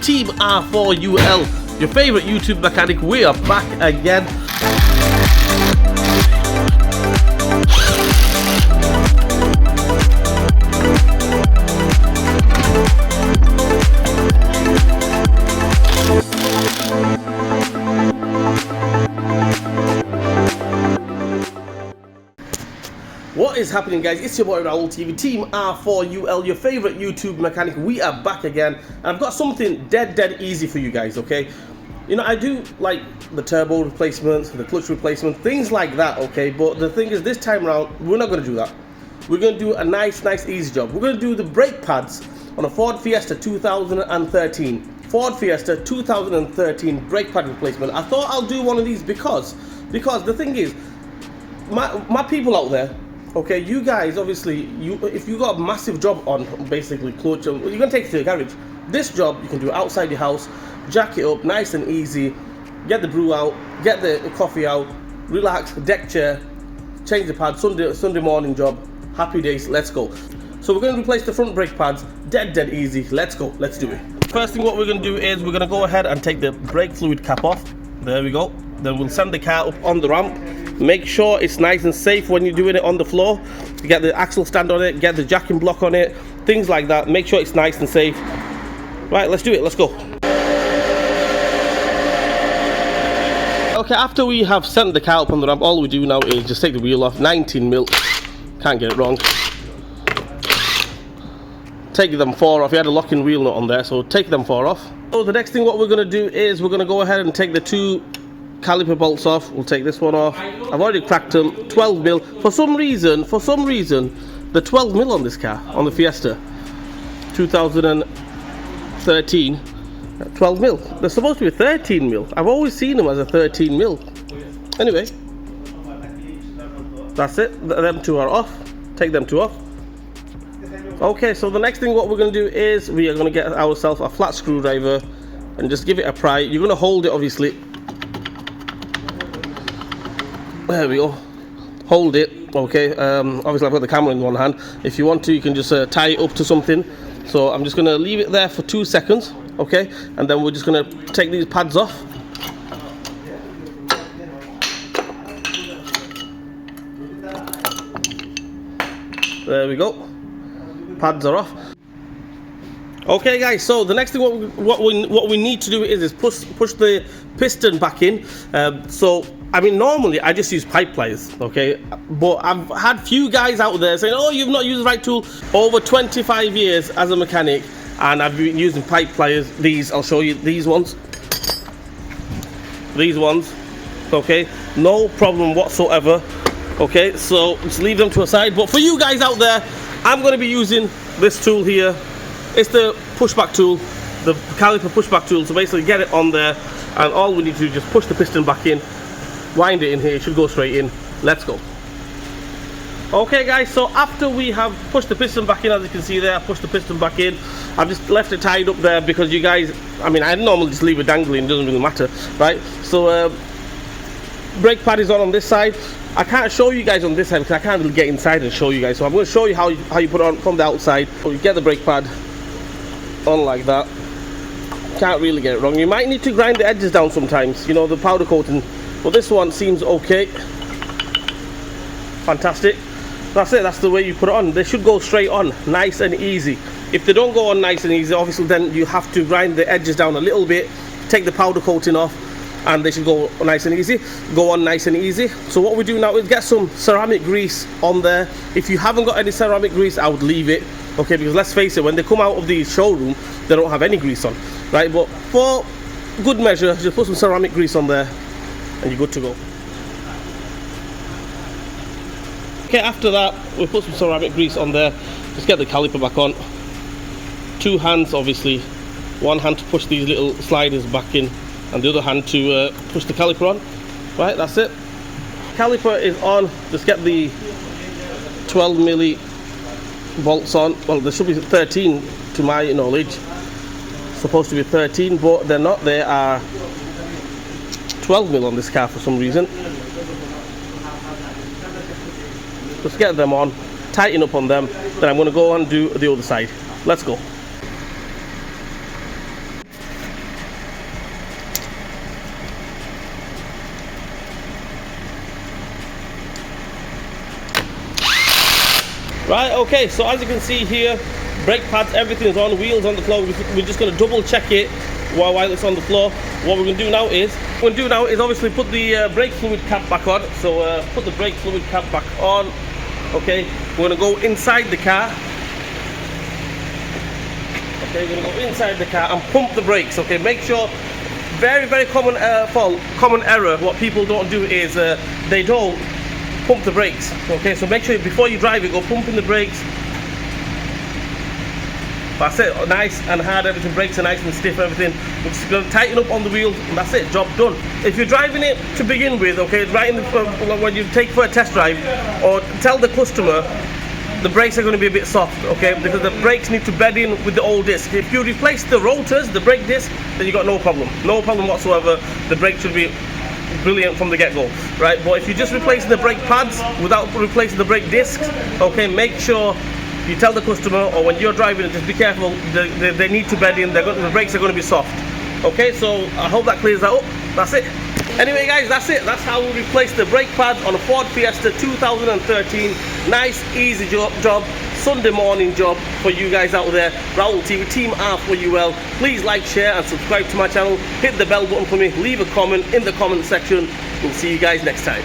Team R4UL, your favorite YouTube mechanic. We are back again. What is happening, guys? It's your boy Raul TV, Team R4UL, your favorite YouTube mechanic. We are back again, and I've got something dead easy for you guys, okay? You know, I do like the turbo replacements, the clutch replacement, things like that, okay? But the thing is, this time around, we're not going to do that. We're going to do a nice easy job. We're going to do the brake pads on a Ford Fiesta 2013. Ford Fiesta 2013 brake pad replacement. I thought I'll do one of these because the thing is, my people out there, okay, you guys, obviously, if you got a massive job on, basically clutch, you're gonna take it to the garage. This job you can do outside your house, jack it up, nice and easy, get the brew out, get the coffee out, relax, deck chair, change the pad, Sunday morning job, happy days, let's go. So we're gonna replace the front brake pads, dead easy, let's go, let's do it. First thing what we're gonna do is we're gonna go ahead and take the brake fluid cap off, there we go. Then we'll send the car up on the ramp. Make sure it's nice and safe when you're doing it on the floor. You get the axle stand on it, get the jacking block on it, things like that. Make sure it's nice and safe. Right, let's do it, let's go. Okay, after we have sent the car up on the ramp, all we do now is just take the wheel off, 19mm, can't get it wrong. Take them 4 off, you had a locking wheel nut on there, so take them 4 off. So the next thing what we're gonna do is we're gonna go ahead and take the 2 caliper bolts off. We'll take this one off. I've already cracked them, 12mm. For some reason, the 12mm on this car, on the Fiesta 2013, 12mm. They're supposed to be 13mm. I've always seen them as a 13mm. Anyway, that's it. Them 2 are off. Take them 2 off. Okay, so the next thing what we're going to do is we are going to get ourselves a flat screwdriver and just give it a pry. You're going to hold it, obviously. There we go. Hold it. Okay. Obviously, I've got the camera in one hand. If you want to, you can just tie it up to something. So I'm just going to leave it there for 2 seconds. Okay. And then we're just going to take these pads off. There we go. Pads are off. Okay, guys. So the next thing what we need to do is push the piston back in. So I mean, normally I just use pipe pliers, okay? But I've had few guys out there saying, "Oh, you've not used the right tool." Over 25 years as a mechanic, and I've been using pipe pliers. These, I'll show you. These ones. These ones. Okay, no problem whatsoever. Okay, so just leave them to a side. But for you guys out there, I'm going to be using this tool here. It's the pushback tool, the caliper pushback tool. So basically get it on there, and all we need to do is just push the piston back in, wind it in here, it should go straight in. Let's go. Okay guys, so after we have pushed the piston back in, as you can see there, I pushed the piston back in. I've just left it tied up there because you guys, I mean, I normally just leave it dangling, it doesn't really matter, right? So brake pad is on this side. I can't show you guys on this side because I can't really get inside and show you guys. So I'm going to show you how you put it on from the outside. So you get the brake pad on like that. Can't really get it wrong. You might need to grind the edges down sometimes, you know, the powder coating. But this one seems okay. Fantastic. That's it, that's the way you put it on. They should go straight on, nice and easy. If they don't go on nice and easy, obviously then you have to grind the edges down a little bit, take the powder coating off, and they should go nice and easy, go on nice and easy. So what we do now is get some ceramic grease on there. If you haven't got any ceramic grease, I would leave it, okay, because let's face it, when they come out of the showroom, they don't have any grease on, right? But for good measure, just put some ceramic grease on there, and you're good to go. Okay, after that, we put some ceramic grease on there. Just get the caliper back on. 2 hands, obviously. 1 hand to push these little sliders back in, and the other hand to push the caliper on. Right, that's it. Caliper is on. Just get the 12mm bolts on. Well, there should be 13 to my knowledge. Supposed to be 13, but they're not. They are 12mm on this car for some reason. Just get them on, tighten up on them, then I'm going to go and do the other side. Let's go. Right, okay, so as you can see here, brake pads, everything is on, wheels on the floor. We're just going to double check it while it's on the floor. What we're going to do now is obviously put the brake fluid cap back on. So put the brake fluid cap back on. Okay, we're going to go inside the car. Okay, we're going to go inside the car and pump the brakes. Okay, make sure, very common error, what people don't do is they don't pump the brakes. Okay, so make sure before you drive it, go pumping the brakes. That's it, nice and hard, everything, brakes are nice and stiff, everything. We're just going to tighten up on the wheels, and that's it, job done. If you're driving it to begin with, okay, right in the, when you take for a test drive, or tell the customer the brakes are going to be a bit soft, okay, because the brakes need to bed in with the old disc. If you replace the rotors, the brake disc, then you got no problem whatsoever. The brake should be brilliant from the get-go, right? But if you're just replacing the brake pads without replacing the brake discs, okay, make sure you tell the customer, or when you're driving, just be careful. They need to bed in. The brakes are going to be soft. Okay, so I hope that clears that up. That's it. Anyway, guys, that's it. That's how we replace the brake pads on a Ford Fiesta 2013. Nice, easy job. Sunday morning job for you guys out there. Raul TV, Team R4UL. Please like, share, and subscribe to my channel. Hit the bell button for me. Leave a comment in the comment section. We'll see you guys next time.